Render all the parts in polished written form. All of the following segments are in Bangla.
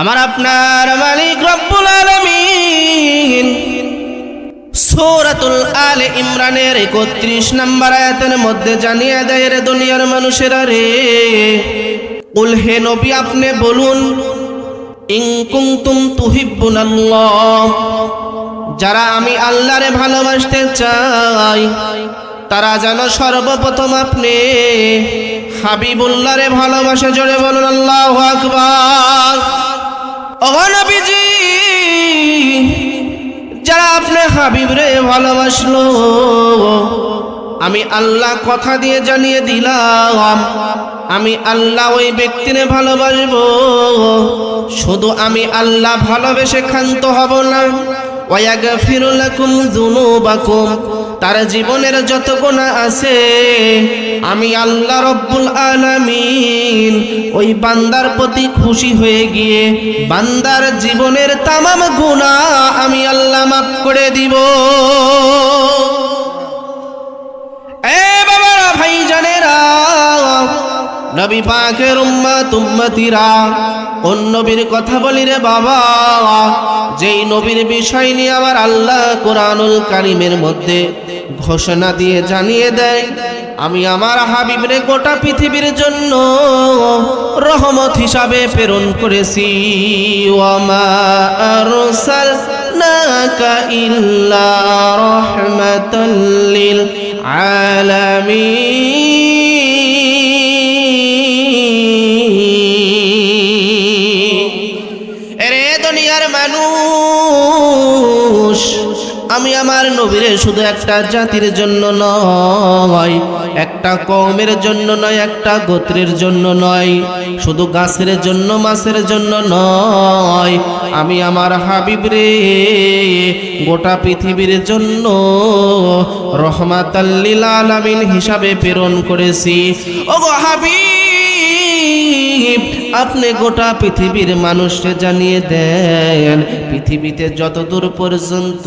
আমার আপনার মালিক রব্বুল আলামিন সূরাতুল আলে ইমরানের ৩১ নম্বর আয়াতের মধ্যে জানিয়ে দেয়, রে দুনিয়ার মানুষেরা রে, কুল হে নবী আপনি বলুন, ইন কুনতুম তুহিব্বুনাল্লাহ, যারা আমি আল্লাহরে ভালোবাসতে চাই তারা যেন সর্বপ্রথম আপনি হাবিবুল্লাহরে ভালোবাসে। জোরে বলুন আল্লাহু আকবার। ও নবীজি, যারা আপনি হাবিবরে ভালোবাসলো, আমি আল্লাহ কথা দিয়ে জানিয়ে দিলাম আমি আল্লাহ ওই ব্যক্তিরে ভালোবাসবো। শুধু আমি আল্লাহ ভালোবেসে ক্ষান্ত হব না, ওয়াগফিরু লাকুম যুনুবাকুম, তার জীবনের যত গুনাহ আছে আমি আল্লাহ রব্বুল আলামিন ওই বান্দার প্রতি খুশি হয়ে গিয়ে বান্দার জীবনের তামাম গুনাহ আমি আল্লাহ মাফ করে দিব। এ বাবারা, ভাইজানেরা, নবী পাকের উম্মতিরা, কোন নবীর কথা বলি রে বাবা, যেই নবীর বিষয় নিয়ে আমার আল্লাহ কোরআনুল কারীমের মধ্যে ঘোষণা দিয়ে জানিয়ে দেয় আমি আমার হাবিবরে গোটা পৃথিবীর জন্য রহমত হিসাবে প্রেরণ করেছি। ওয়ামা আরসালনাকা ইল্লা রাহমাতাল লিল আলামিন। এরে দুনিয়ার মানুষ, আমি আমার নবীরে শুধু একটা জাতির জন্য নয়, একটা কওমের জন্য নয়, একটা গোত্রের জন্য নয়, শুধু গাছের জন্য মাছের জন্য নয়, আমি আমার হাবিবরে গোটা পৃথিবীর জন্য রহমাতাল লিল আলামিন হিসাবে প্রেরণ করেছি। ওগো হাবিব, আপনি গোটা পৃথিবীর মানুষকে জানিয়ে দেন, পৃথিবীতে যতদূর পর্যন্ত,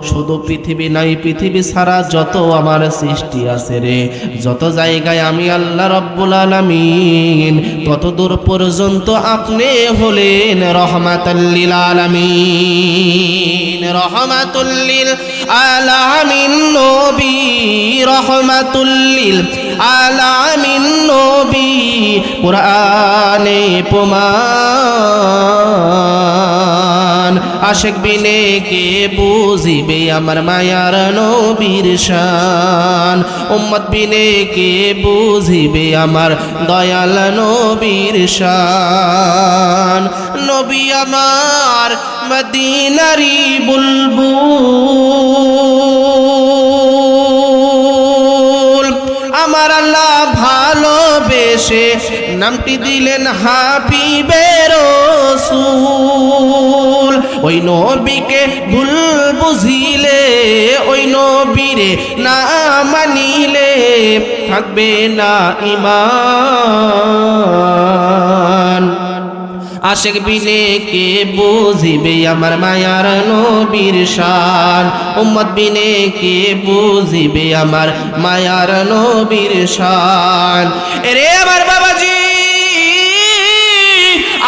শুধু পৃথিবী নাই, পৃথিবী ছাড়া যত আমার সৃষ্টি আছে রে, যত জায়গায় আমি আল্লাহ রব্বুল আলামিন, ততদূর পর্যন্ত আপনি হলেন রহমাতুল লিল আলামিন। রহমাতুল লিল আলামিন নবী, রহমাতুল লিল আলামিন নবী, কুরআনে প্রমাণ। আশিক বিনে কে বুঝিবে আমার মায়ার নবীর শান, উম্মত বিনে কে বুঝিবে আমার দয়াল নবীর শান। নবী আমার মদিনারি বুলবুল, আমার আল্লাহ ভালোবেসে নামটি দিলেন হাবিবে রাসূল। ওই নবীকে ভুল বুঝিলে, ওই নবীরে না মানিলে থাকবে না ঈমান। আশিক বিনে কে বুঝিবে আমার মায়ার নবীর শান, উম্মত বিনে কে বুঝিবে আমার মায়ার নবীর শান। এরে আমার বাবাজি,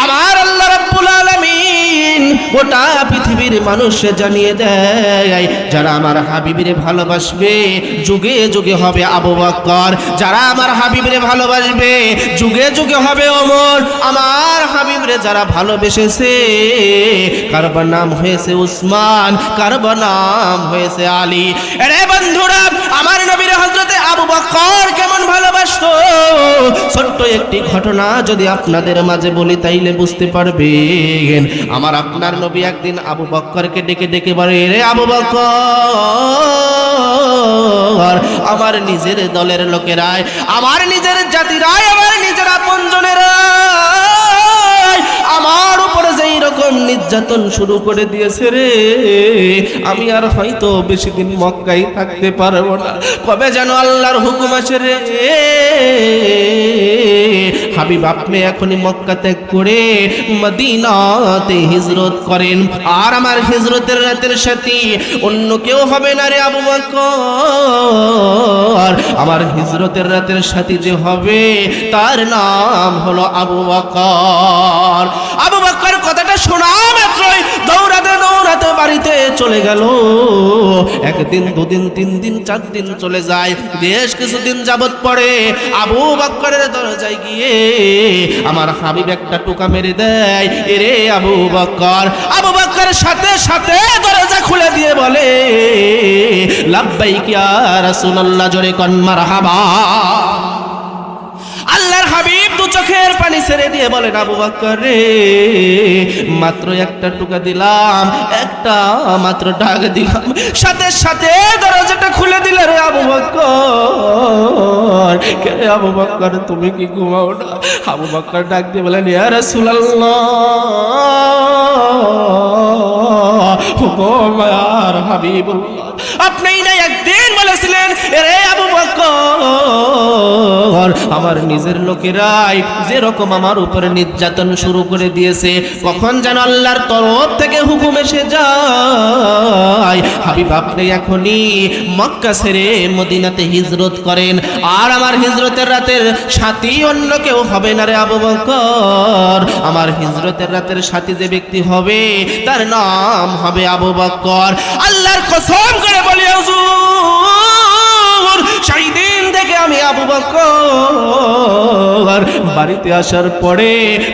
আমার আল্লাহ রাব্বুল আলামিন গোটা পৃথিবীর মানুষে জানিয়ে দেয়, যারা আমার হাবিবরে ভালোবাসবে যুগে যুগে হবে আবু বকর, যারা আমার হাবিবরে ভালোবাসবে যুগে যুগে হবে ওমর। আমার হাবিবরে যারা ভালোবেসেছে কারো নাম হয়েছে উসমান, কারো নাম হয়েছে আলী। আরে বন্ধুরা, আমার নবীর হযরতে আবু বকর কেমন ভালোবাসতো, ছোট্ট একটি ঘটনা যদি আপনাদের মাঝে বলি তাইলে বুঝতে পারবেন। আমার আপনার নবী একদিন আবু বকরকে ডেকে ডেকে বলে, রে আবু বকর, আমার নিজের দলের লোকেরাই, আমার নিজের জাতিরাই, আমার নিজের আপনজনেরা আমার উপরে যেই রকম নির্যাতন শুরু করে দিয়েছে রে, আমি আর হয়তো বেশি দিন মক্কায় থাকতে পারবো না। কবে যেন আল্লাহর হুকুম আসে রে, হাবিব আপনি এখনই মক্কা ত্যাগ করে মদিনাতে হিজরত করেন, আর আমার হিজরতের রাতের সাথী অন্য কেউ হবে না রে আবু বকর। আমার হিজরতের রাতের সাথী যে হবে তার নাম হলো আবু বকর। আবু বকর কথাটা শোনা মাত্রই দৌড়াতে দৌড়াতে বাড়িতে চলে গেল। একদিন, দুদিন, 3 দিন, 4 দিন চলে যায়। বেশ কিছুদিন যাবত পরে আবু বকরের দরজায় গিয়ে আমার হাবিব একটা টোকা মেরে দেয়। এরে আবু বকর। আবু বকরের সাথে সাথে দরজা খুলে দিয়ে বলে, লাব্বাইক ইয়া রাসূলুল্লাহ, জোরে কোন মারহাবা। আল্লাহর হাবিব দু চোখের পানি ছেড়ে দিয়ে বলেন, আবু বকর রে, মাত্র একটা টোকা দিলাম, একটা মাত্র ডাক দিলাম, সাথে সাথে দরজাটা খুলে দিলে রে আবু বকর। কে আবু বকর, তুমি কি ঘুমাও না? আবু বকর ডাক দিয়ে বলেন, ইয়া রাসূলুল্লাহ, হুকুমার হাবিবুল্লাহ, আপনি না একদিন বলেছিলেন রে আবু বকর, আমার নিজের লোকেরাই যেরকম আমার উপরে নির্যাতন শুরু করে দিয়েছে, কখন যেন আল্লাহর তরফ থেকে হুকুম এসে যায়, হাবিব আপনি এখনই মক্কা ছেড়ে মদিনাতে হিজরত করেন, আর আমার হিজরতের রাতের সাথী অন্য কেউ হবে না রে আবু বকর। আমার হিজরতের রাতের সাথী যে ব্যক্তি হবে তার নাম হবে আবু বকর। আল্লাহর কসম করে বলি হুজুর, সেই দিন থেকে আমি আবু বকর বাড়িতে আসার পরে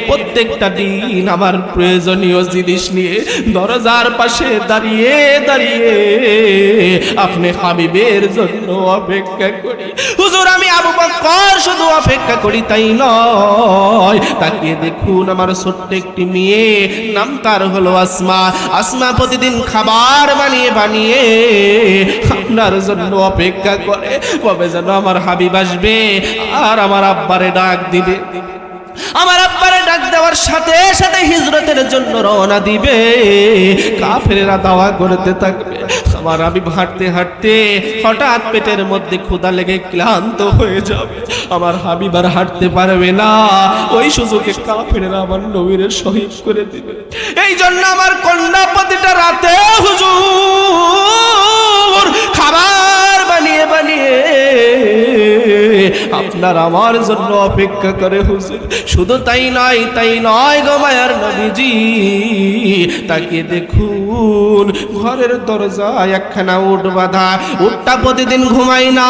প্রত্যেকটা দিন আমার প্রয়োজনীয় জিনিস নিয়ে দরজার পাশে দাঁড়িয়ে দাঁড়িয়ে আপনি হাবিবের জন্য অপেক্ষা করি। হুজুর, আমি আবু বকর শুধু অপেক্ষা করি তাই নয়, তাকিয়ে দেখুন আমার ছোট্ট একটি মেয়ে, নাম তার হলো আসমা। আসমা প্রতিদিন খাবার বানিয়ে বানিয়ে আপনার জন্য অপেক্ষা করে, কবে যেন আমার হাবিব আসবে আর আমার আব্বারে ডাক দিবে। আমার আব্বারে ডাক দেওয়ার সাথে সাথে হিজরতের জন্য রওনা দিবে। কাফেরেরা দাওয়া করতে থাকবে। আমার হাবিব হাঁটতে হাঁটতে হঠাৎ পেটের মধ্যে ক্ষুধা লেগে ক্লান্ত হয়ে যাবে। আমার হাবিব আর হাঁটতে পারবে না। ওই সুযোগে কাফেরেরা আমার নবীরে শহীদ করে দিবে। এই জন্য আমার কন্যা প্রতিটা রাতে হুজুর খাবার বানিয়ে বানিয়ে আপনার আমার জন্য অপেক্ষা করে হুজুর। শুধু তাই নয় গো মায়ার নবীজি, তাকিয়ে দেখুন ঘরের দরজায় একখানা উট বাঁধা। উটটা প্রতিদিন ঘুমাই না,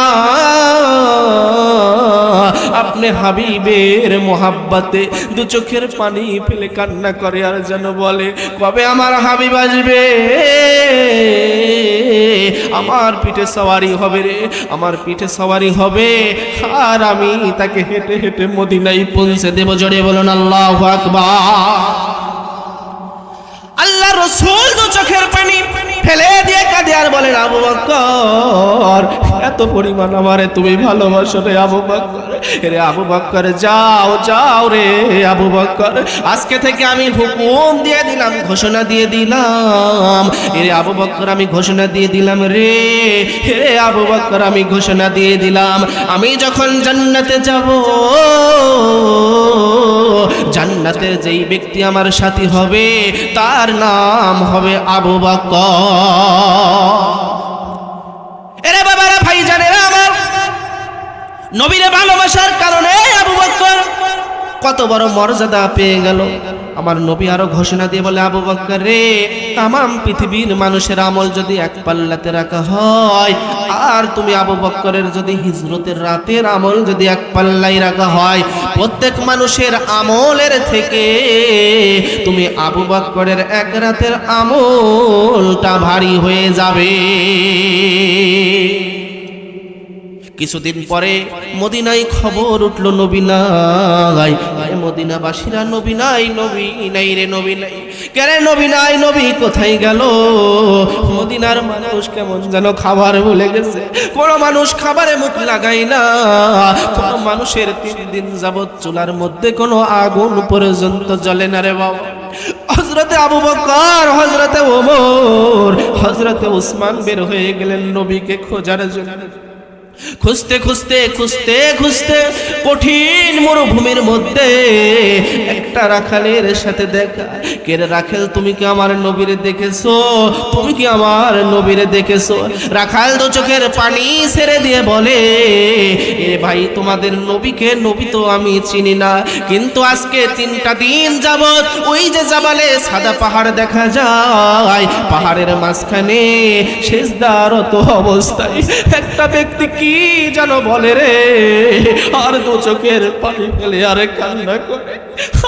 আপনি হাবিবের মোহাব্বতে দু চোখের পানি ফেলে কান্না করে আর যেন বলে, কবে আমার হাবিব আসবে, আমার পিঠে সওয়ারি হবে রে, আমার পিঠে সওয়ারি হবে, আর আমি তাকে হেঁটে হেঁটে মদিনায় পৌঁছে দেব। জোরে বলুন আল্লাহু আকবার। আল্লাহ রাসূল দু চোখের পানি ফেলে দিয়ে কাঁদে আর বলেন, আবু বকর, এত পরিমাণ আমারে তুমি ভালোবাসো রে আবু বকর। রে আবু বকর, যাও যাও রে আবু বকর, আজকে থেকে আমি হুকুম দিয়ে দিলাম, ঘোষণা দিয়ে দিলাম। রে আবু বকর, আমি ঘোষণা দিয়ে দিলাম রে আবু বকর, আমি ঘোষণা দিয়ে দিলাম, আমি যখন জান্নাতে যাব, জান্নাতের যেই ব্যক্তি আমার সাথী হবে তার নাম হবে আবু বকর। এরে বাবারা, ভাইজানেরা আমার, নবীরে ভালোবাসার কারণে আবু বকর কত বড় মর্যাদা পেয়ে গেল। আমার নবী আরো ঘোষণা দিয়ে বলে, আবু বকর রে, তামাম পৃথিবীর মানুষের আমল যদি এক পাল্লাতে রাখা হয়, আর তুমি আবু বকরের যদি হিজরতের রাতের আমল যদি এক পাল্লায় রাখা হয়, প্রত্যেক মানুষের আমলের থেকে তুমি আবু বকরের এক রাতের আমলটা ভারী হয়ে যাবে। কিছুদিন পরে মদিনায় খবর উঠল, নবী নাই। মদিনাবাসীরা, নবী নাই, নবী নাই রে, নবী নাই। কেন নবী নাই? নবী কোথায় গেল? মদিনার মানুষ কেমন যেন খাবার ভুলে গেছে। কোনো মানুষ খাবারে মুখ লাগায় না। কোনো মানুষের 3 দিন যাবত চুলার মধ্যে কোনো আগুন পর্যন্ত জ্বলে না রে বাবা। হযরতে আবু বকর, হযরতে ওমর, হযরতে উসমান বের হয়ে গেলেন নবীকে খোঁজার জন্য। খুঁজতে খুঁজতে খুঁজতে খুঁজতে কঠিন মরুভূমির মধ্যে একটা রাখালের সাথে দেখা। কে রে রাখাল, তুমি কি আমার নবীরে দেখেছো? তুমি কি আমার নবীরে দেখেছো? রাখাল তো চোখের পানি ছেড়ে দিয়ে বলে, এ ভাই, তোমাদের নবীকে নবী তো আমি চিনি না, কিন্তু আজকে 3টা দিন যাবত ওই যে জাবালে সাদা পাহাড় দেখা যায়, পাহাড়ের মাঝখানে সেজদারত অবস্থায় একটা ব্যক্তি কি যেন বলে রে, আর দু চোখের পানি ফেলে আর কান্না করে।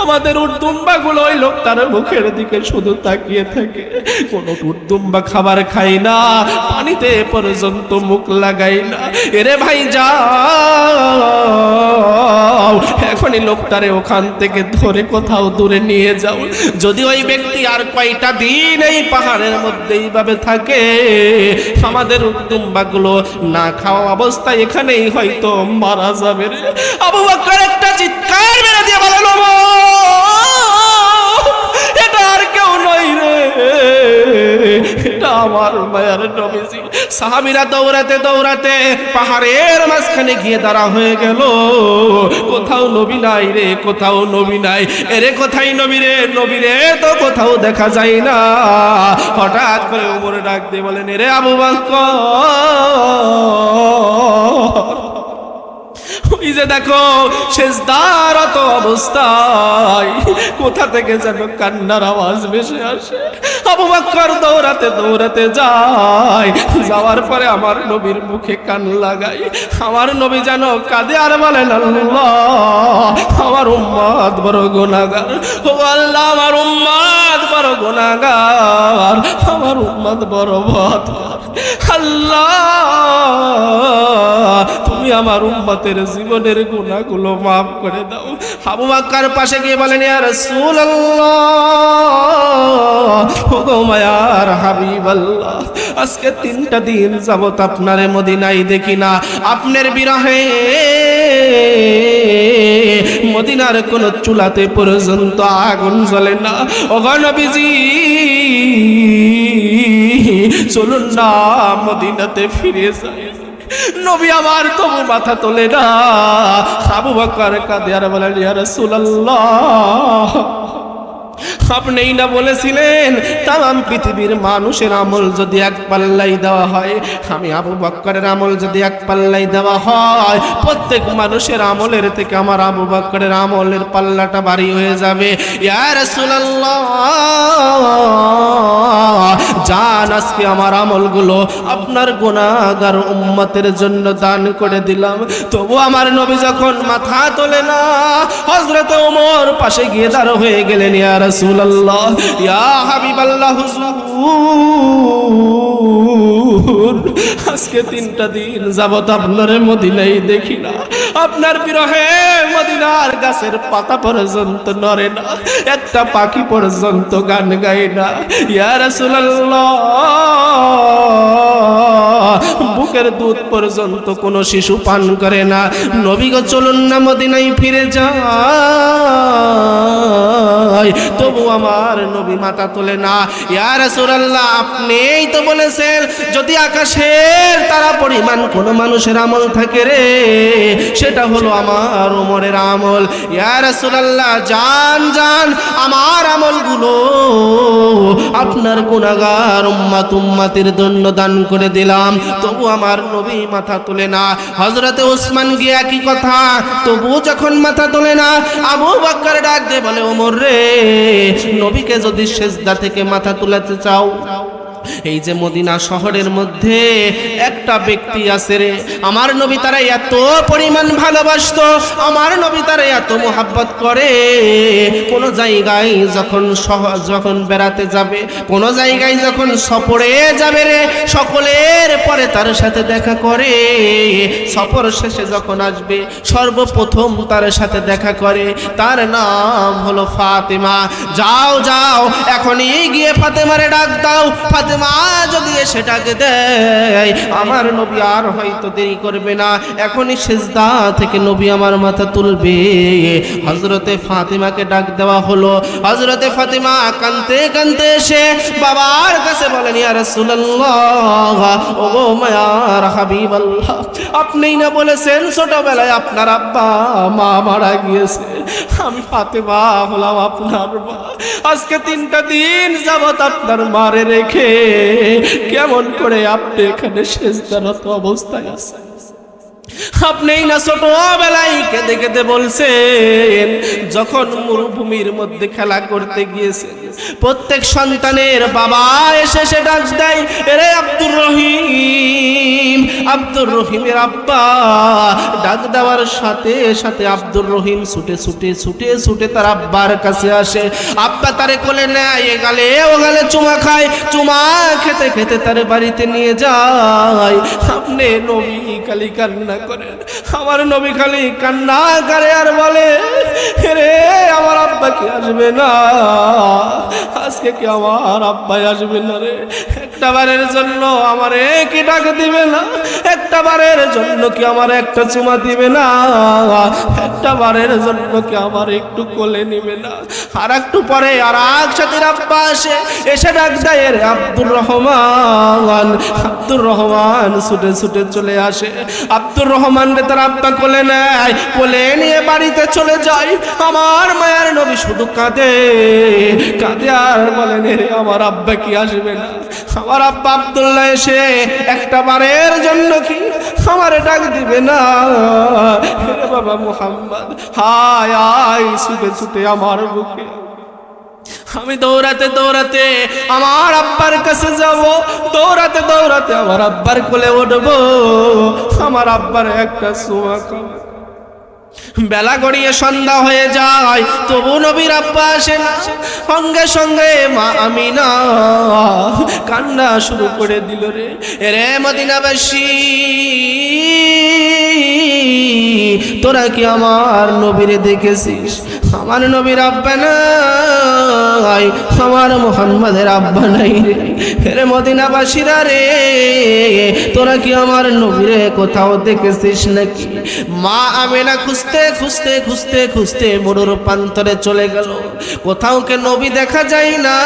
আমাদের উটদুম্বা গুলো ওই লোকটার মুখের দিকে শুধু তাকিয়ে থাকে। কোন উটদুম্বা খাবার খাই না, পানিতে পর্যন্ত মুখ লাগাই না। এরে ভাই যাও, এখনই লোকটারে ওখান থেকে ধরে কোথাও দূরে নিয়ে যাও। যদি ওই ব্যক্তি আর কয়টা দিন এই পাহাড়ের মধ্যে এইভাবে থাকে, আমাদের উটদুম্বা গুলো না খাওয়া অবস্থায় এখানেই হয়তো মারা যাবে রে। আবু বকর একটা চিৎকার মেরে দিয়ে বলেন, এটা আর কেউ নয় রে, এটা আমার মায়ের নবীজি। সাহাবীরা দৌড়াতে দৌড়াতে পাহাড়ের মাঝখানে গিয়ে দাঁড়া হয়ে গেল। কোথাও নবী নাই রে, কোথাও নবী নাই। এরে কোথায় নবী রে? নবী রে তো কোথাও দেখা যায় না। হঠাৎ করে ওমর ডাক দিয়ে বলেন, এরে আবু বকর, ওই যে দেখো সেজদারত অবস্থায় কোথা থেকে যেন কান্নার আওয়াজ ভেসে আসে। আবু বকর দৌড়াতে দৌড়াতে যায়, যাওয়ার পরে আমার নবীর মুখে কান লাগাই। আমার নবী যেন কাঁদে আর বলেন, আল্লাহ, আমার উম্মত বড় গুনাহগার। ও আল্লাহ, আমার উম্মত বড় গুনাহগার, আমার উম্মত বড় বদকার। আল্লাহ, তুমি আমার উম্মতের জীবনের গুনাহগুলো মাফ করে দাও। আবু বকর পাশে গিয়ে বলেন, ইয়া রাসূলুল্লাহ, ওগো মায়ার হাবিবাল্লাহ, আজকে 3টা দিন যাবত আপনারে মদিনায় দেখি না। আপনার বিরহে মদিনার কোন চুলাতে পর্যন্ত আগুন জ্বলে না। ওগো নবীজি, চলুন না মদিনাতে ফিরে যাই। নবী আমার তবু মাথা তোলে না। আবু বকর কাঁদে আর বলেন, ইয়া রাসূলুল্লাহ, আপনিই না বলেছিলেন তাম পৃথিবীর মানুষের আমল যদি এক পাল্লাই দেওয়া হয়, আমি আবু বকরের আমল যদি এক পাল্লাই দেওয়া হয়, প্রত্যেক মানুষের আমলের থেকে আমার আবু বকরের আমলের পাল্লাটা ভারী হয়ে যাবে। ইয়া রাসূলুল্লাহ, জান, আজকে আমার আমলগুলো আপনার গুনাহগার উম্মতের জন্য দান করে দিলাম। তবু আমার নবী যখন মাথা তোলে না, হযরত ওমর পাশে গিয়ে দাঁড় হয়ে গেলেন, ইয়া রাসূলুল্লাহ, ইয়া হাবিবাল্লাহ, হুজুর, আজকে 3টা দিন যাবত আপনারে মদিনায় দেখি না। আপনার বিরহে মদিনার গাছের পাতা পর্যন্ত নড়ে না, একটা পাখি পর্যন্ত গান গায় না। ইয়া রাসূলুল্লাহ, বুকের দুধ পর্যন্ত কোনো শিশু পান করে না। নবী গো, চলুন না মদিনায় ফিরে যাই। তবু আমার নবী মাথা তোলে না। ইয়া রাসূলুল্লাহ, আপনিই তো বলেছেন যদি আকাশের তারা পরিমাণ কোন মানুষের আমল থাকে রে, সেটা হলো আমার ওমরের আমল। ইয়া রাসূলুল্লাহ, জান জান, আমার আমলগুলো আপনার গুনাহগার উম্মতের জন্য দান করে দিলাম। তবু আমার নবী মাথা তোলে না। হযরতে ওসমান গিয়ে একই কথা, তবু যখন মাথা তোলে না, আবু বকর ডাক দিয়ে বলে, ওমর রে, নবীকে যদি সেজদা থেকে মাথা তুলাতে চাও, এই যে মদিনা শহরের মধ্যে একটা ব্যক্তি আছে রে, আমার নবী তারা এত পরিমাণ ভালোবাসতো, আমার নবী তারা এত মোহাব্বত করে, কোন জায়গায় যখন বেড়াতে যাবে, কোন জায়গায় যখন সফরে যাবে রে, সকলের পরে তার সাথে দেখা করে। সফর শেষে যখন আসবে, সর্বপ্রথম তার সাথে দেখা করে। তার নাম হলো ফাতেমা। যাও যাও, এখনই গিয়ে ফাতেমারে ডাক দাও। ফাতেমা যদি এসে ডাকে দেয় আমার নবী আর হয়তো দেরি করবে না, এখনই সিজদা থেকে নবী আমার মাথা তুলবে। হযরতে ফাতেমাকে ডাক দেওয়া হলো। হযরতে ফাতেমা কাঁদতে কাঁদতে এসে বাবার কাছে বলেন, ইয়া রাসূলুল্লাহ, ওগো মায়ার হাবিবাল্লাহ, আপনিই না বলেছেন ছোটবেলায় আপনার আব্বা মা মারা গিয়েছে, আমি ফাতেমা হলাম আপনার মা। আজকে 3টা দিন যাবত আপনার মারে রেখে কেমন করে আপনি এখানে সিজদারত অবস্থায় আছেন? আপনিই না ছোটবেলায় কেঁদে কেঁদে বলছেন যখন মরুভূমির মধ্যে খেলা করতে গিয়েছেন, প্রত্যেক সন্তানের বাবা এসে সে ডাক দেয়, এরে আব্দুর রহিম। আব্দুর রহিমের আব্বা ডাক দেওয়ার সাথে সাথে আব্দুর রহিম ছুটে ছুটে ছুটে ছুটে তার আব্বার কাছে আসে। আব্বা তারে কোলে নেয়, এ গালে ও গালে চুমা খায়, চুমা খেতে খেতে তার বাড়িতে নিয়ে যায়। আপনি নবী খালি কান্না করেন, আমার নবী খালি কান্না করে আর বলে, রে আমার আব্বা কি আসবে না? আজকে কি আমার আব্বাই আসবে না রে? একটা বারের জন্য আমারে কি ডাক দিবে না? একটা বারের জন্য কি আমার একটা চুমা দিবে না? একটা বারের জন্য কি আমার একটু কোলে নিবে না? আর একটু পরে আর এক সাথে আব্বা আসে, এসে ডাক দেয়, রে আব্দুর রহমান। আব্দুর রহমান ছুটে ছুটে চলে আসে। আব্দুর রহমান রে তার আব্বা কোলে নেয়, কোলে নিয়ে বাড়িতে চলে যায়। আমার মায়ের নবী শুধু কাঁদে কাঁদে আর বলেন, রে আমার আব্বা কি আসবে না? আমার আব্বা আব্দুল্লাহ এসে একটা বারের জন্য কি আমারে ডাক দিবে না? হে বাবা মুহাম্মদ, হায় আয় ছুটে ছুটে আমার বুকে। আমি দৌড়াতে দৌড়াতে আমার আব্বার কাছে যাব, দৌড়াতে দৌড়াতে আমার আব্বার কোলে উঠবো, আমার আব্বার একটা চুমা খাবো। বেলা গড়িয়ে সন্ধ্যা হয়ে যায়, তবু নবীর আব্বা আসে না। সঙ্গে সঙ্গে মা আমিনা কান্না শুরু করে দিল, রে রে মদিনাবাসী, তোরা কি আমার নবীরে দেখেছিস? আমার নবীর আব্বা নাই, আমার মুহাম্মাদের আব্বা নাই রে। রে মদিনাবাসীরা রে, তোরা কি আমার নবীরে কোথাও দেখেছিস নাকি? মা আমিনা খুঁজতে খুঁজতে খুঁজতে খুঁজতে মরুর প্রান্তরে চলে গেল, কোথাও কে নবী দেখা যায় না।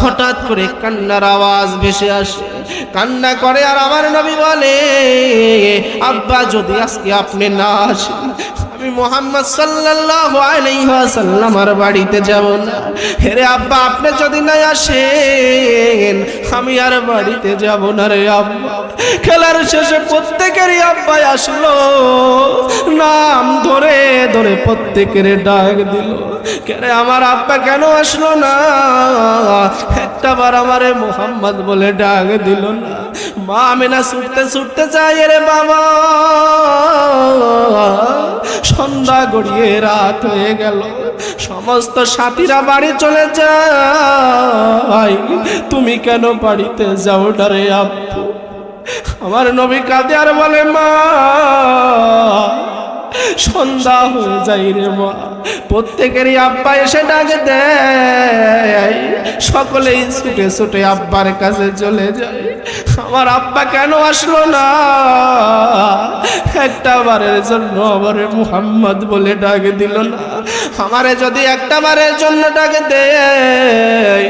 হঠাৎ করে কান্নার আওয়াজ ভেসে আসে, কান্না করে আর আমার নবী বলে, আব্বা যদি আজকে আপনি না আসেন, আমি মুহাম্মদ সাল্লাল্লাহু আলাইহি ওয়াসাল্লামের বাড়িতে যাব না। হে আব্বা, আপনি যদি না আসেন আমি আর বাড়িতে যাব না রে আব্বা। খেলার শেষে প্রত্যেকেরই আব্বা আসলো, নাম ধরে ধরে প্রত্যেকের ডাক দিল, কেন আমার আব্বা কেন আসলো না? একটা বার আমারে মুহাম্মদ বলে ডাক দিল না। মা আমিনা ছুটতে ছুটতে যায়, রে বাবা সন্ধ্যা গড়িয়ে রাত হয়ে গেল, সমস্ত সাথীরা বাড়ি চলে যায়, তুমি কেন বাড়িতে যাও না রে আব্বু? আমার নবী কাঁদে আর বলে, মা সন্ধ্যা হয়ে যায় রে মা। প্রত্যেকেরই আব্বা এসে ডাকে দেয়, সকলেই ছুটে ছুটে আব্বার কাছে চলে যায়। আমার আব্বা কেন আসলো না? একটা বারের জন্য আমারে মুহাম্মদ বলে ডাক দিল না। আমারে যদি একটা বারের জন্য ডাক দেয়,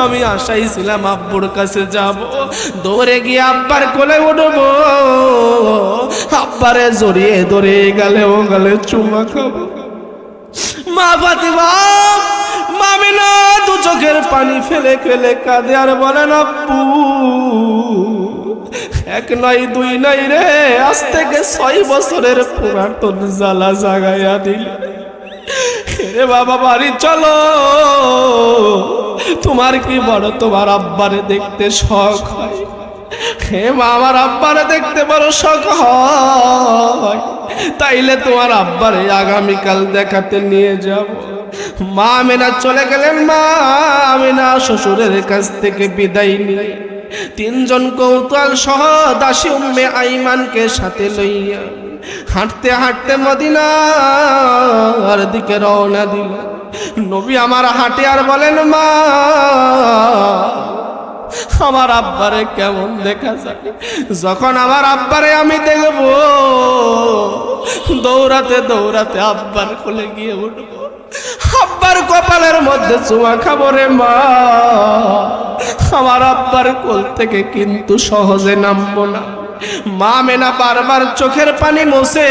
আমি আশাই ছিলাম আব্বুর কাছে যাব, দৌড়ে গিয়ে আব্বার কোলে উঠবো, আব্বারে জড়িয়ে ধরে গেলে ও গেলে চুমা খাবো। মা ফাতিমা মামিনা দু চোখের পানি ফেলে ফেলে কাঁদে আর বলেন, আব্বু এক নয় দুই নয় রে, আজ থেকে 6 বছরের পুরাতন জ্বালা জাগাইয়া দিল। রে বাবা বাড়ি চলো, তোমার কি বড় তোমার আব্বারে দেখতে শখ হয়? হে মা, আমার আব্বারে দেখতে বড় শখ হয়, তাইলে তোমার আব্বারে আগামীকাল দেখাতে নিয়ে যাব। মা আমিনা চলে গেলেন। মা আমিনা শ্বশুরের কাছ থেকে বিদায় নিয়ে 3 জন কৌতূহল সহ দাসী উম্মে আইমানকে সাথে লইয়া হাঁটতে হাঁটতে মদিনার দিকে রওনা দিল। নবী আমার হাঁটে আর বলেন, মা আমার আব্বারে কেমন দেখা যায়। যখন আমার আব্বারে আমি দেখব, দৌড়াতে দৌড়াতে আব্বার কোলে গিয়ে উঠব, আব্বার কপালের মধ্যে চুমা খাবো রে মা। আমার আব্বার কোল থেকে কিন্তু সহজে নামবো না। মা মেনা বারবার চোখের পানি মোছে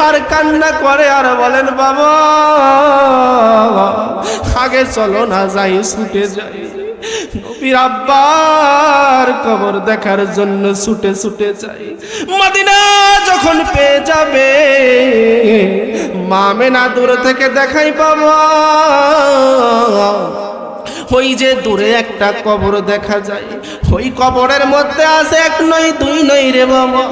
আর কান্না করে আর বলেন, বাবা আগে চলো না যাই, ছুটে যাই। নবীর আব্বার কবর দেখার জন্য ছুটে ছুটে যাই। মদিনা যখন পেয়ে যাবে, মা মেনা দূর থেকে দেখাই, বাবা ওই যে দূরে একটা কবর দেখা যায়, ওই কবরের মধ্যে আছে এক নয় দুই নয় রে বাবা,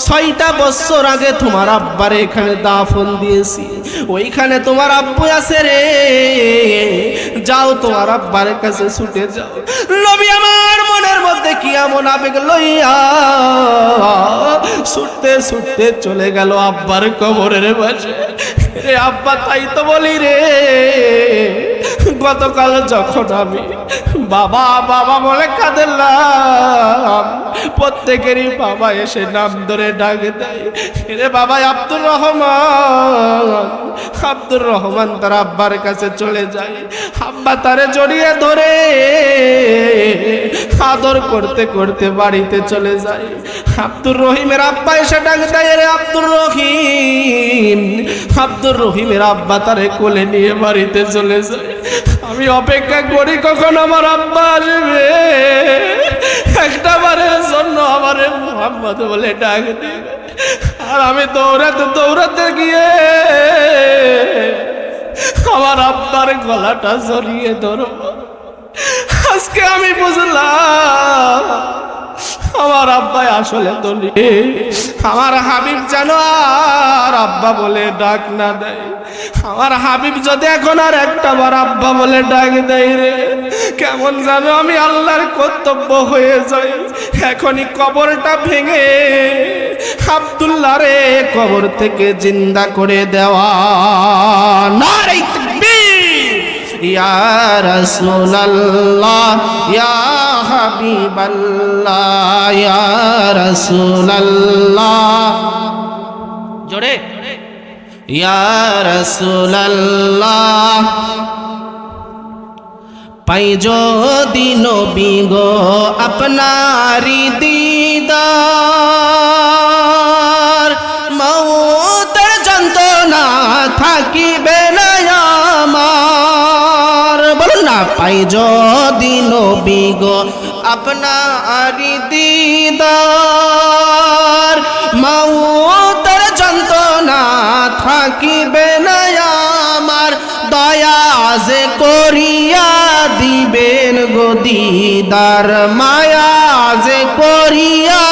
6টা বছর আগে তোমার আব্বার এখানে দাফন দিয়েছি, ওইখানে তোমার আব্বু আছে রে। যাও তোমার আব্বার কাছে ছুটে যাও। নবী আমার মনের মধ্যে কি এমন আবেগ লইয়া ছুটতে ছুটতে চলে গেল আব্বার কবরের পাশে। রে আব্বা, তাই তো বলি রে, গতকাল যখন আমি বাবা বাবা বলে কাঁদলাম, প্রত্যেকেরই বাবা এসে নাম ধরে ডাকে দেয়, রে বাবা আব্দুর রহমান। আব্দুর রহমান তার আব্বার কাছে চলে যায়, আব্বা তারে জড়িয়ে ধরে আদর করতে করতে বাড়িতে চলে যায়। আব্দুর রহিমের আব্বা এসে ডাক দেয়, রে আব্দুর রহিম। আব্দুর রহিমের আব্বা তারে কোলে নিয়ে বাড়িতে চলে যায়। আমি অপেক্ষা করি কখন আমার আব্বা আসবে, একটা বারের জন্য আমারে মুহাম্মদ বলে ডাক দিবে। আর আমি দৌড়াতে দৌড়াতে গিয়ে আমার আব্বার গলাটা জড়িয়ে ধরব। আজকে আমি বুঝলাম আমার আব্বাই আসলে তো আমার হাবিব যেন আর আব্বা বলে ডাক না দেয়। আমার হাবিব যদি এখন আর একটা বার আব্বা বলে ডাক দেয় রে, কেমন জানো আমি আল্লাহর কর্তব্য হয়ে যাই। এখনই কবরটা ভেঙে আব্দুল্লাহ রে কবর থেকে জিন্দা করে দেওয়া। নারে তাকবীর। ইয়া রাসূলুল্লাহ, ইয়া হাবিবাল্লাহ, ইয়া রাসূলুল্লাহ, জোরে ইয়া রাসূলুল্লাহ। পাই যদি নবী গো আপনারি দিদার, মউতের যন্ত্রণা থাকিবে না আমার। বলুন না, পাই যদি নবী গো আপনারি দিদার, মউতের যন্ত্রণা থাকিবে না আমার। দয়া যে করিয়া দিবেন গো দিদার, মায়া যে করিয়া।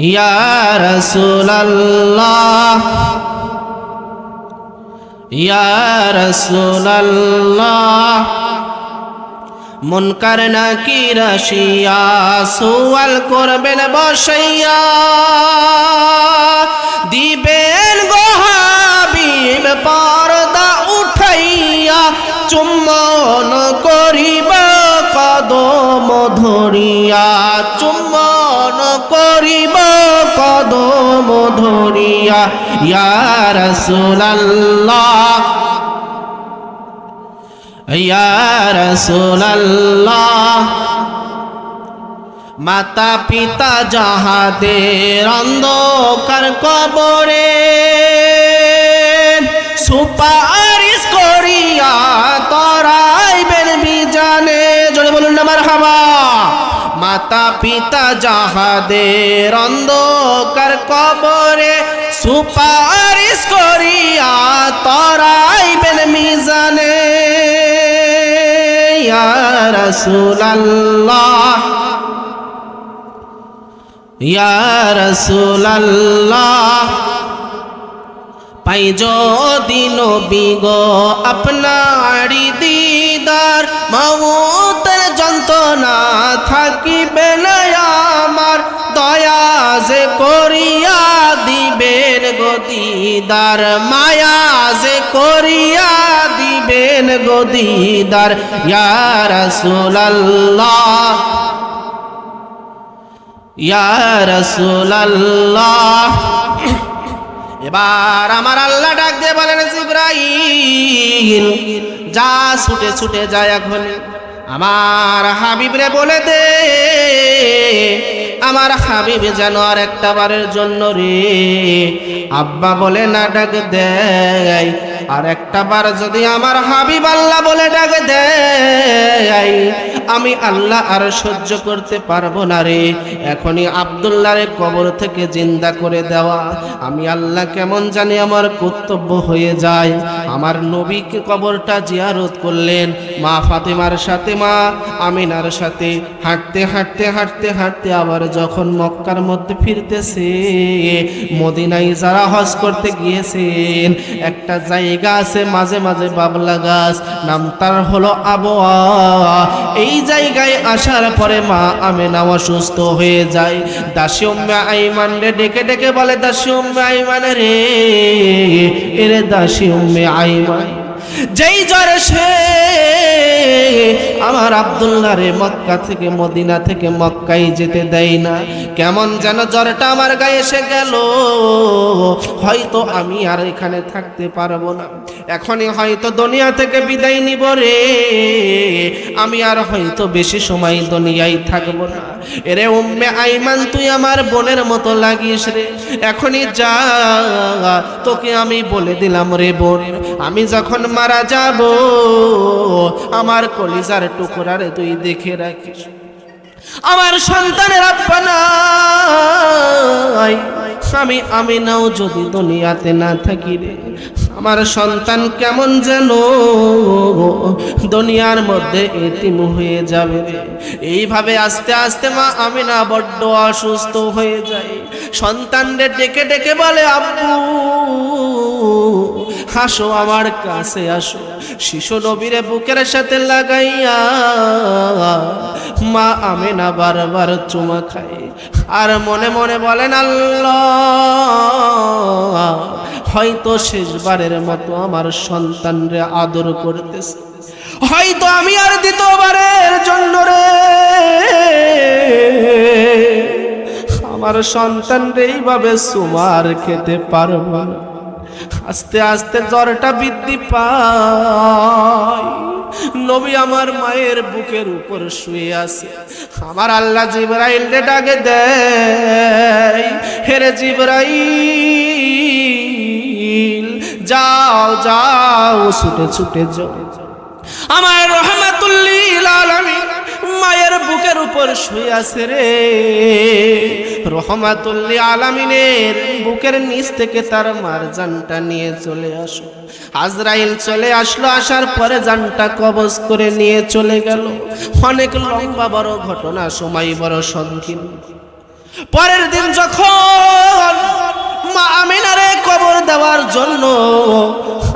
ইয়া রাসূলুল্লাহ, ইয়া রাসূলুল্লাহ। মুনকার নাকির আসিয়া সুয়াল করবেন বসাইয়া, দিবেন গো হাবিব পর্দা উঠাইয়া। চুম্বন করিব কদম ধরিয়া, চুম্বন করিব কদম ধরিয়া। ইয়া রাসূলুল্লাহ, ইয়া রাসূলুল্লাহ। মাতা পিতা যাহাদের অন্ধকার কবরে, সুপারিশ করিয়া তরাইবেন বিজানে। জোরে বলুন না মারহাবা। মাতা পিতা যাহাদের অন্ধকার কবরে, সুপারিশ করিয়া তরাইবেন মিজানে। ইয়া রাসূলুল্লাহ, ইয়া রাসূলুল্লাহ। পাই যদি নবী গো আপনারি দিদার, মউতের যন্ত্রণা থাকিবে না আমার। দয়া যে করিয়া দিবেন গো দিদার, মায়া যে করিয়া দিবেন দিবেন গো দিদার ইয়া রাসূলুল্লাহ ইয়া রাসূলুল্লাহ। এবার আমার আল্লাহ ডাক দিয়ে বলেন জিবরাইল যা ছুটে ছুটে যায় এখন আমার হাবিবরে বলে দে আমার হাবিব যেন আর একটা বারের জন্য রে আব্বা বলে না ডাক দেয় আর একটা বার যদি আমার হাবিব আল্লাহ বলে ডাক দেয় আমি আল্লাহ আর সহ্য করতে পারবো না রে। এখনই আব্দুল্লাহরে কবর থেকে জিন্দা করে দেওয়া আমি আল্লাহ কেমন জানি আমার কর্তব্য হয়ে যায়। আমার নবীকে কবরটা জিয়ারত করলেন মা ফাতেমার সাথে মা আমিনার সাথে হাঁটতে হাঁটতে হাঁটতে হাঁটতে আবার যখন মক্কার মধ্যে ফিরতেছে মদিনায় যারা হজ করতে গিয়েছেন একটা জায়গা আছে মাঝে মাঝে বাবলা গাছ নাম তার হলো আবওয়া। এই জায়গায় আসার পরে মা আমিনা অসুস্থ হয়ে যায়। দাসী উম্মে আইমান রে ডেকে ডেকে বলে দাসী উম্মে আইমান রে এরে দাসী উম্মে আইমান যেই জ্বরে সে আমার আব্দুল্লাহ রে মক্কা থেকে মদিনা থেকে মক্কায় যেতে দেয় না কেমন যেন জ্বরটা আমার গায়ে এসে গেল হয়তো আমি আর এখানে থাকতে পারবো না এখনই হয়তো দুনিয়া থেকে বিদায় নিব রে আমি আর হয়তো বেশি সময় দুনিয়ায় থাকবো না। এরে উম্মে আইমান তুই আমার বোনের মতো লাগিস রে এখনই যা তোকে আমি বলে দিলাম রে বোন আমি যখন মারা যাব আমার কলিজার টুকরারে তুই দেখে রাখিস আমার সন্তানের আব্বা নাই আমি আমিনাও যদি দুনিয়াতে না থাকি রে আমার সন্তান কেমন যেন দুনিয়ার মধ্যে এতিম হয়ে যাবে রে। এইভাবে আস্তে আস্তে মা আমিনা বড্ড অসুস্থ হয়ে যায় সন্তানরে ডেকে ডেকে বলে আব্বু হাসো আমার কাছে আসো শিশু নবীরে বুকের সাথে লাগাইয়া মা আমিনা বারবার চুমা খায় আর মনে মনে বলেন আল্লাহ হয়তো শেষবারের মতো আমার সন্তানরে আদর করতেছে হয়তো আমি আর দ্বিতীয়বারের জন্য রে আমার সন্তানরে এইভাবে চুমার খেতে পারবো না। আস্তে আস্তে জ্বরটা বৃদ্ধি পায় নবী আমার মায়ের বুকের উপর শুয়ে আছে আমার আল্লাহ জিবরাইলকে ডাকে দেয় হেরে জিবরাইল যাও যাও ছুটে ছুটে যাও আমার রহমাতুল লিল আলামিন মায়ের বুকের উপর শুয়ে আছে রে রহমাতুল লিল আলামিনের বুকের নিচ থেকে তার মার জানটা নিয়ে চলে আসো আজরাইল চলে আসলো আসার পরে জানটা কবজ করে নিয়ে চলে গেল অনেক লম্বা বড় ঘটনা সময় বড় সংকীর্ণ। পরের দিন যখন মা আমিনারে কবর দেওয়ার জন্য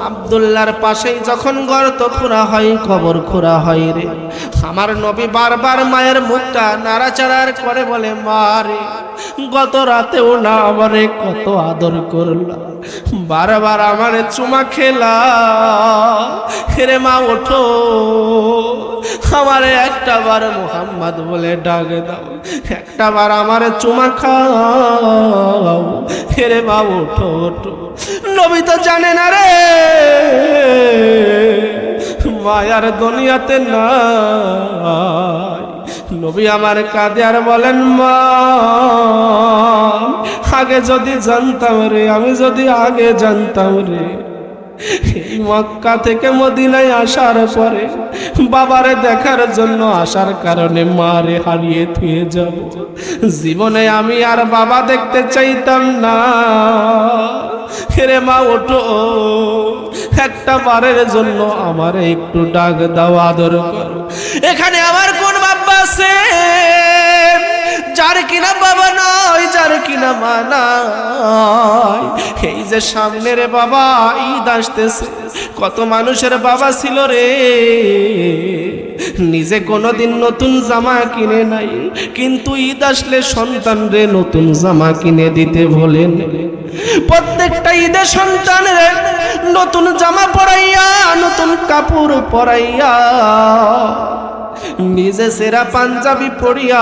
আব্দুল্লাহর পাশেই যখন গর্ত খোঁড়া হয় কবর খোঁড়া হয় রে আমার নবী বারবার মায়ের মুখটা নাড়াচাড়ার করে বলে মা রে গত রাতেও না আমারে কত আদর করলা বারবার আমারে চুমা খেলা হেরে মা ওঠো আমারে একটা বার মুহাম্মদ বলে ডাক দাও একটা বার আমারে চুমা খাও হেরে মা ওঠো ওঠো। নবী তো জানে না রে মায়ার দুনিয়াতে নাই নবী আমার কাঁদে আর বলেন মা আগে যদি জানতাম রে আমি যদি আগে জানতাম রে এই মক্কা থেকে মদিনায় আসার পরে বাবারে দেখার জন্য আসার কারণে মারে হারিয়ে থুয়ে যাব জীবনে আমি আর বাবা দেখতে চাইতাম না হেরে মা ওঠো একটা বারের জন্য আমারে একটু ডাক দাও আদর করো। এখানে আমার কোন বাবা আছে যার কিনা বাবা নয় যার কিনা মা নাই এই যে সামনের বাবা ঈদ আসতেছে কত মানুষের বাবা ছিল রে নিজে কোনোদিন নতুন জামা কিনে নাই কিন্তু ঈদ আসলে সন্তান রে নতুন জামা কিনে দিতে বলেন প্রত্যেকটা ঈদে সন্তানের নতুন জামা পরাইয়া নতুন কাপড় পরাইয়া নিজে সেরা পাঞ্জাবি পরিয়া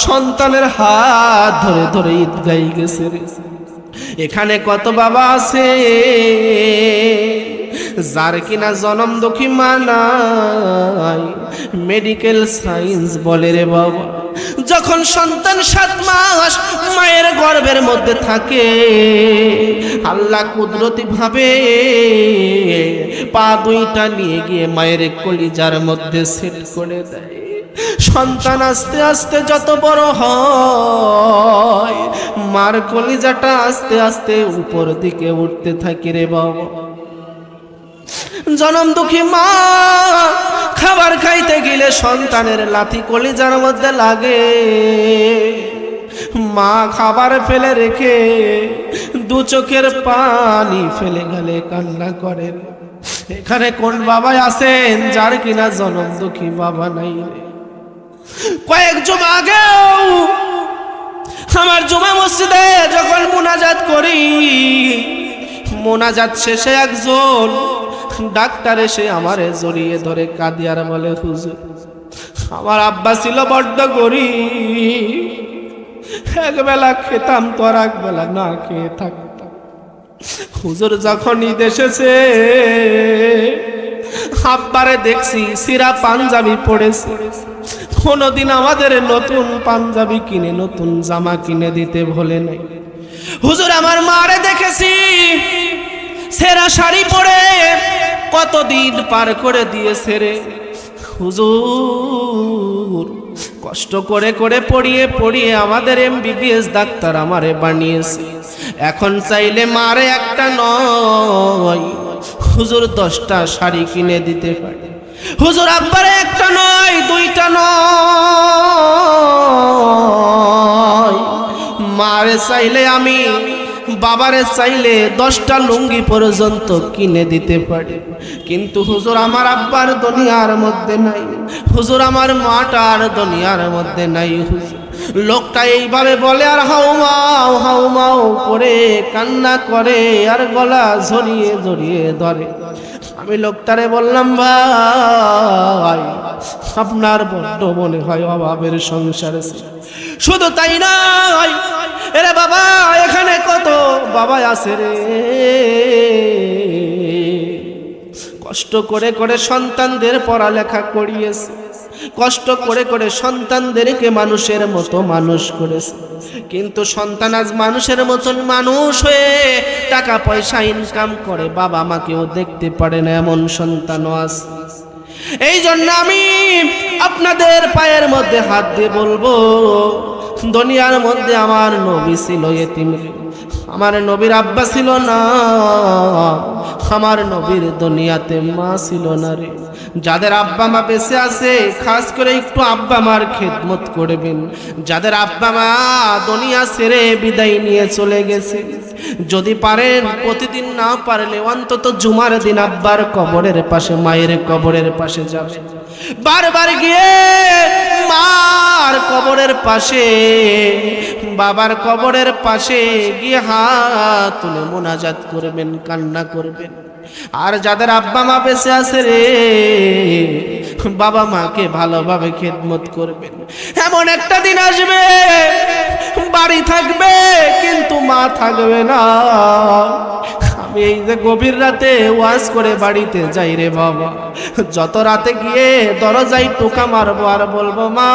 সন্তানের হাত ধরে ধরে ঈদগাই গেছে রে। এখানে কত বাবা আছে যার কিনা জনম দুঃখী মা নাই, মেডিকেল সায়েন্স বলে রে বাবা। যখন সন্তান 7 মাস মায়ের গর্ভের মধ্যে থাকে, আল্লাহ কুদরতি ভাবে পা দুইটা নিয়ে গিয়ে মায়ের কলিজার মধ্যে সেট করে দেয়। সন্তান আস্তে আস্তে যত বড় হয়, মার কলিজাটা আস্তে আস্তে উপর দিকে উঠতে থাকে রে বাবা। জনম দুঃখী মা খাবার খাইতে গেলে সন্তানের লাথি কলিজার মধ্যে লাগে। মা খাবার ফেলে রেখে 2 চোখের পানি ফেলে গেলে কান্না করে। এখানে কোন বাবা আছেন যার কিনা জনম দুঃখী বাবা নাই রে? কয়েক জুমা আগেও আমার জুমা মসজিদে যখন মুনাজাত করি, মুনাজাত শেষে একজন ডাক্তার এসে আমারে জড়িয়ে ধরে কাঁদি আর বলে, হুজুর আমার আব্বা ছিল বড্ড গরিব, একবেলা খেতাম তো আর একবেলা না খেয়ে থাকতাম। হুজুর যখন ঈদ এসেছে আব্বারে দেখছি সিরা পাঞ্জাবি পড়েছে, কোনদিন আমাদের নতুন পাঞ্জাবি কিনে নতুন জামা কিনে দিতে ভোলে নাই। হুজুর আমার মারে দেখেছি সেরা শাড়ি পরে কতদিন পার করে দিয়েছে রে। হুজুর কষ্ট করে করে পড়িয়ে পড়িয়ে আমাদের MBBS ডাক্তার আমারে বানিয়েছে। এখন চাইলে মারে একটা নয়, হুজুর 10টা শাড়ি কিনে দিতে পারে। হুজুর আব্বারে একটা নয়, 2টা নয়, মারে চাইলে আমি, বাবারে চাইলে 10টা লুঙ্গি পর্যন্ত কিনে দিতে পারি। কিন্তু হুজুর আমার আব্বার দুনিয়ার মধ্যে নাই, হুজুর আমার মাটার দুনিয়ার মধ্যে নাই। হুজুর লোকটা এইভাবে বলে আর হাউমাউ হাউমাউ করে কান্না করে আর গলা ঝরিয়ে ঝরিয়ে ধরে। আমি লোকটারে বললাম, ভাই আপনার বড্ড মনে হয় অভাবের সংসার। শুধু তাই নয় এরে বাবা, এখানে কত বাবা আছে রে, কষ্ট করে করে সন্তানদের পড়ালেখা করিয়েছে, কষ্ট করে করে সন্তানদেরকে মানুষের মতো মানুষ করেছে। কিন্তু সন্তান আজ মানুষের মতন মানুষ হয়ে টাকা পয়সা ইনকাম করে, বাবা মাকেও দেখতে পারে না, এমন সন্তানও আছে। এই জন্য আমি আপনাদের পায়ের মধ্যে হাত দিয়ে বলবো, দুনিয়ার মধ্যে আমার নবী ছিল এতিম, আমার নবীর আব্বা ছিল না, আমার নবীর দুনিয়াতে মা ছিল না রে। যাদের আব্বা মা বেঁচে আছে খাস করে একটু আব্বা মার খেদমত করবেন। যাদের আব্বা মা দুনিয়া ছেড়ে বিদায় নিয়ে চলে গেছে, যদি পারেন প্রতিদিন না পারলে অন্তত জুমার দিন আব্বার কবরের পাশে মায়ের কবরের পাশে যাবেন। বারবার গিয়ে মার কবরের পাশে বাবার কবরের পাশে গিয়ে হাত তুলে মোনাজাত করবেন, কান্না করবেন। আর যাদের আব্বা মা বেঁচে আছে রে, বাবা মাকে ভালোভাবে খেদমত করবেন। এমন একটা দিন আসবে বাড়ি থাকবে কিন্তু মা থাকবে না। আমি এই যে গভীর রাতে ওয়াজ করে বাড়িতে যাই রে বাবা, যত রাতে গিয়ে দরজায় টোকা মারবো আর বলবো মা,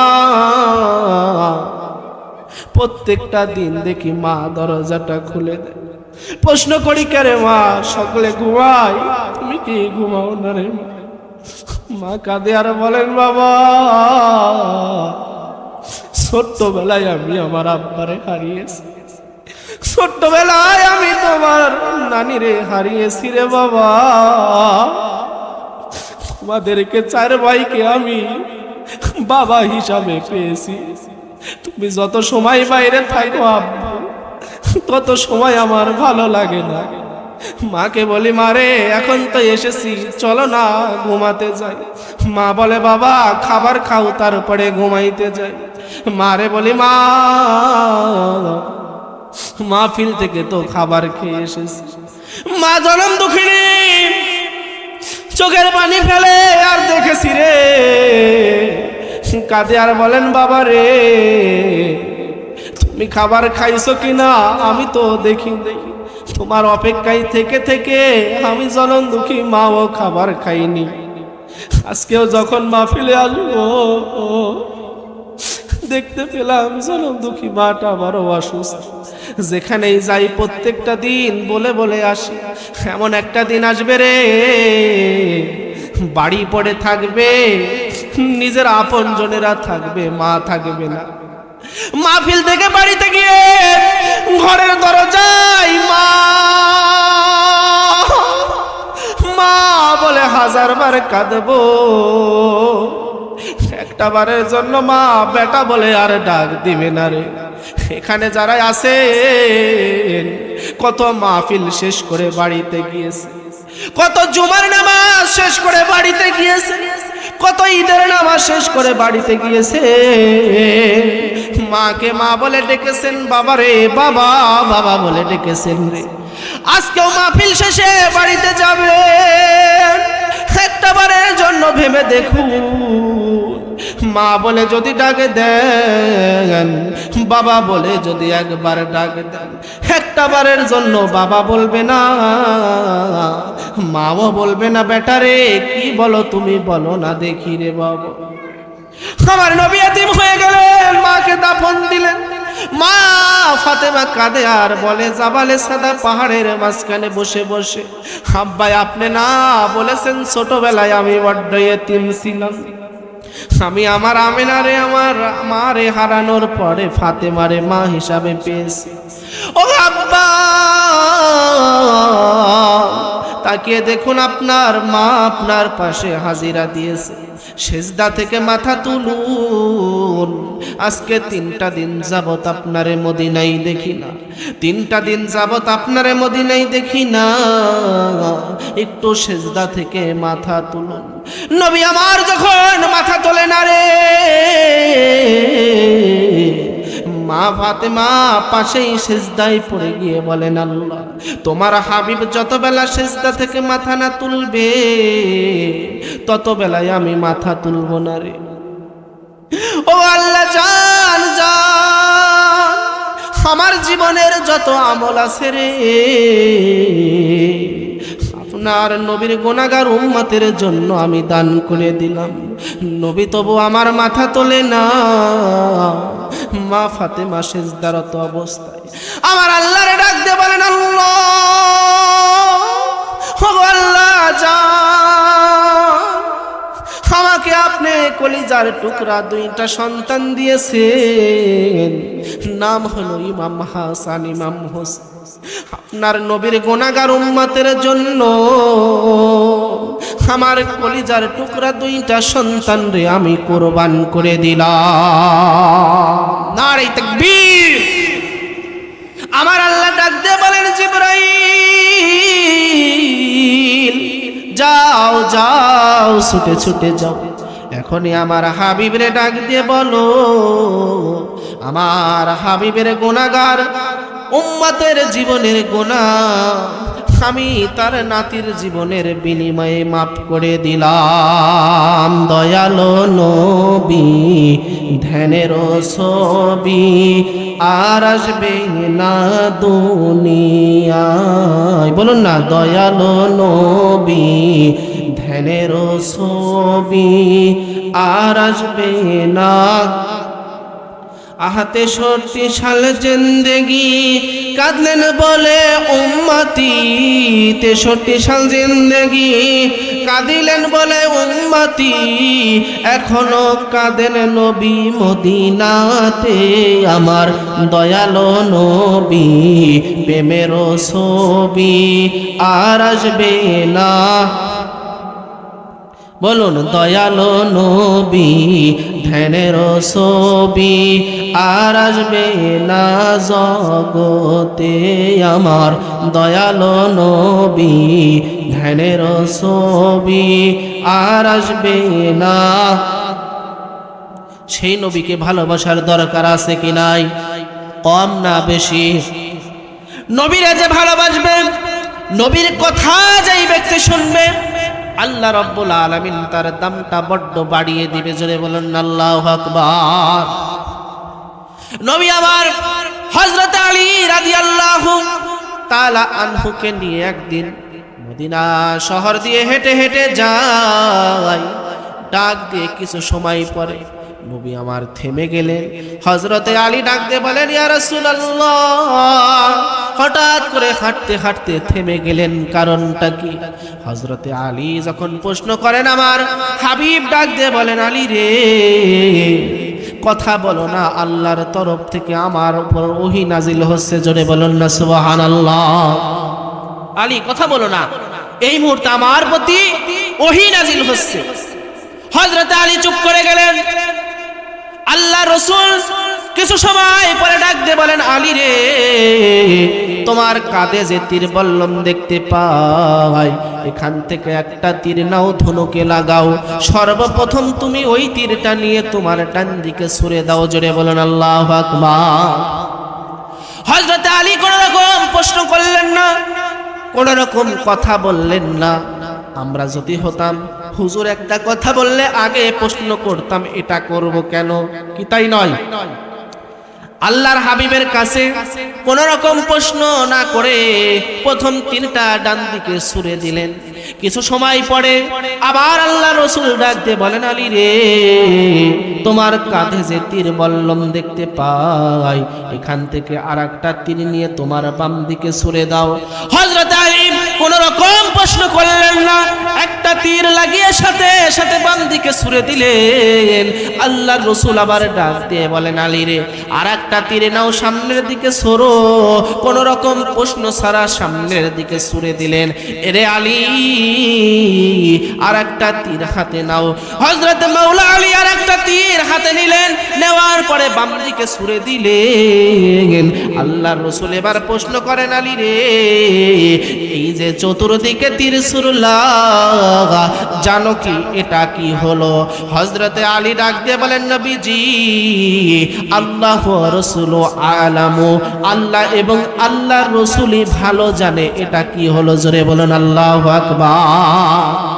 প্রত্যেকটা দিন দেখি মা দরজাটা খুলে দেয়। প্রশ্ন করি কেরে মা, সকলে ঘুমাই, তুমি কি ঘুমাও না রে? মা কাঁদে আর বলেন, বাবা ছোট্টবেলায় আমি আমার আব্বারে হারিয়েছি, ছোট্টবেলায় আমি তোমার নানিরে হারিয়েছি রে বাবা। তোমাদেরকে 4 ভাইকে আমি বাবা হিসাবে পেয়েছি। তুমি যত সময় বাইরে থাকো আব্বা, তত সময় আমার ভালো লাগে না। মাকে বলি, মারে এখন তো এসেছি, চলো না ঘুমাতে যাই। মা বলে, বাবা খাবার খাও তারপরে ঘুমাইতে যাই। মারে বলি, মা মাহফিল থেকে তো খাবার খেয়ে এসেছি। মা জনম দুঃখিনী, চোখের পানি ফেলে আর দেখেছি রে, কাঁদে আর বলেন বাবা রে তুমি খাবার খাইছো কিনা আমি তো দেখি, তোমার অপেক্ষায় থেকে থেকে আমি জনম দুঃখী মাও খাবার খাইনি। আজকেও যখন মাহফিলে আসবো দেখতে পেলাম জনম দুঃখী মাটা বড় অসুস্থ। যেখানেই যাই প্রত্যেকটা দিন বলে বলে আসি, এমন একটা দিন আসবে রে বাড়ি পড়ে থাকবে, নিজের আপন জনেরা থাকবে, মা থাকবে না। মাহফিল থেকে বাড়িতে গিয়ে ঘরের দরজায় মা মা বলে 1000 বার কাঁদবো, একটা বারের জন্য মা বেটা বলে আর ডাক দিবে না রে। এখানে যারা আছে কত মাহফিল শেষ করে বাড়িতে গিয়েছে, কত জুমার নামাজ শেষ করে বাড়িতে গিয়েছে, কত ঈদের নামাজ শেষ করে বাড়িতে গিয়েছে, মাকে মা বলে ডেকেছেন, বাবা রে বাবা বাবা বলে ডেকেছেন রে। আজকেও মাহফিল শেষে বাড়িতে যাবে, একটা বারের জন্য ভেবে দেখুন মা বলে যদি ডাকে দেন, বাবা বলে যদি একবার ডাকে দেন, একটা বারের জন্য বাবা বলবে না, মাও বলবে না বেটা রে কি বলো তুমি বলো না দেখি রে বাবা। আমার নবী এতিম হয়ে গেলেন, মাকে দাফন দিলেন। মা ফাতেমা কাঁদে আর বলে জাবালে সাদা পাহাড়ের মাঝখানে বসে বসে, আব্বাই আপনি না বলেছেন ছোটবেলায় আমি বড্ড এতিম ছিলাম, আমি আমার আমেনারে আমার মারে হারানোর পরে ফাতেমারে মা হিসাবে পেয়েছি। ও আব্বা তাকিয়ে দেখুন আপনার মা আপনার পাশে হাজিরা দিয়েছে, সেজদা থেকে মাথা তুলুন। আজকে 3টা দিন যাবত আপনারে মদিনায় দেখি না, 3টা দিন যাবত আপনারে মদিনায় দেখি না, একটু সেজদা থেকে মাথা তুলুন। নবী আমার যখন মাথা তোলে না রে, মা ফাতেমা পাশেই সেজদায় পড়ে গিয়ে বলেন আল্লাহ তোমার হাবিব যত বেলা সেজদা থেকে মাথা না তুলবে তত বেলায় আমি মাথা তুলব না রে। ও আল্লাহ জান জান আমার জীবনের যত আমল আছে রে আপনার নবীর গুনাহগার উম্মতের জন্য আমি দান করে দিলাম। নবী তবু আমার মাথা তোলে না। মা ফাতেমা সেজদারত অবস্থায় আমার আল্লাহরে ডাক দিয়ে বলেন আল্লাহ ও আল্লাহ জান আমাকে আপনি কলিজার টুকরা 2টা সন্তান দিয়েছেন, নাম হলো ইমাম হাসান ইমাম হোসেন। আপনার নবীর গুনাহগার উম্মতের জন্য আমার কলিজার টুকরা 2টা সন্তান রে আমি কুরবান করে দিলাম। নারে তাকবীর। আমার আল্লাহ ডাক দিয়ে বলেন জিবরাইল যাও যাও ছুটে ছুটে যাও, এখনই আমার হাবিবরে ডাক দিয়ে বলো আমার হাবিবের গুনাহগার উম্মতের জীবনের গুনাহ আমি তার নাতির জীবনের বিনিময়ে মাফ করে দিলাম। দয়ালো নবী ধ্যানের ছবি আর আসবে না দুনিয়ায়, বলুন না দয়ালো নবী ধ্যানের ছবি আর আসবে না। আহাতে 60 সাল জিন্দেগি কাঁদলেন বলে উম্মতি, 63 সাল জিন্দেগি কাঁদিলেন বলে উম্মতি, এখনো কাঁদেন নবী মদিনাতে আমার দয়ালো নবী প্রেমের ছবি আর আসবে না। বলুন দয়ালো নবী ধ্যানের ছবি আর আসবে না জগতে আমার দয়ালো নবী ধ্যানের ছবি আর আসবে না। সেই নবীকে ভালোবাসার দরকার আছে কি নাই? কম না বেশি? নবীরা যে ভালোবাসবে, নবীর কথা যেই ব্যক্তি শুনবে আল্লাহ রাব্বুল আলামিন তার দামটা বড্ড বাড়িয়ে দিবে। জোরে বলুন আল্লাহু আকবার। নবী আমার হযরত আলী রাদিয়াল্লাহু তাআলা আনহুকে নিয়ে একদিন মদিনা শহর দিয়ে হেঁটে হেঁটে যায়। ডাক দিয়ে কিছু সময় পরে নবী আমার থেমে গেলেন। হযরতে আলী ডাক দিয়ে বলেন, ইয়া রাসূলুল্লাহ, হঠাৎ করে হাঁটতে হাঁটতে থেমে গেলেন, কারণটা কি? হযরতে আলী যখন প্রশ্ন করেন, আমার হাবিব ডাক দিয়ে বলেন, আলী রে, কথা বলো না, আল্লাহর তরফ থেকে আমার উপর ওহী নাজিল হচ্ছে। জোরে বলুন না সুবহানাল্লাহ। আলী কথা বলো না, এই মুহূর্তে আমার প্রতি ওহী নাজিল হচ্ছে। হযরত আলী চুপ করে গেলেন। আল্লাহ রাসূল কিছু সময় পরে ডাক দিয়ে বলেন, আলী রে, তোমার কাঁধে যে তীর বল্লম দেখতে পাই, এখান থেকে একটা তীর নাও, ধনুকে লাগাও। সর্বপ্রথম তুমি ওই তীরটা নিয়ে তোমার ডান দিকে ছুঁড়ে দাও। জোরে বলেন আল্লাহু আকবার। হযরত আলী কোন রকম প্রশ্ন করলেন না, কোন রকম কথা বললেন না। আমরা যদি হতাম, হুজুর একটা কথা বললে আগে প্রশ্ন করতাম, এটা করব কেন, কি তাই নয়? আল্লাহর হাবিবের কাছে কোন রকম প্রশ্ন না করে প্রথম তীরটা ডান দিকে ছুঁড়ে দিলেন। কিছু সময় পরে আবার আল্লাহ রাসূল ডাক দিয়ে বলেন, আলী রে, তোমার কাঁধে যে তীর বল্লম দেখতে পাই, এখান থেকে আরেকটা তীর নিয়ে তোমার বাম দিকে ছুঁড়ে দাও। হযরত আলী কোন রকম প্রশ্ন করলেন না, একটা তীর লাগিয়ে সাথে সাথে বাম দিকে ছুঁড়ে দিলেন। আল্লাহর রাসূল আবার ডাক দিয়ে বলেন, আলী রে, আরেকটা তীর নাও, সামনের দিকে সরো। কোন রকম প্রশ্ন ছাড়া সামনের দিকে ছুঁড়ে দিলেন। এরে আলী, আরেকটা তীর হাতে নাও। হযরত মাওলা আলী আরেকটা তীর হাতে নিলেন, নেওয়ার পরে বাম দিকে ছুঁড়ে দিলেন। আল্লাহর রাসূল এবার প্রশ্ন করেন, আলী রে, এই যে চতুর্দিকে তীর ছুড়লা, জানো কি এটা কি হলো? হযরতে আলী ডাক দিয়ে বলেন, নবীজি, আল্লাহ ওয়া রাসূলু আলামু, আল্লাহ এবং আল্লাহর রাসূলই ভালো জানে এটা কি হলো। জোরে বলুন আল্লাহু আকবার।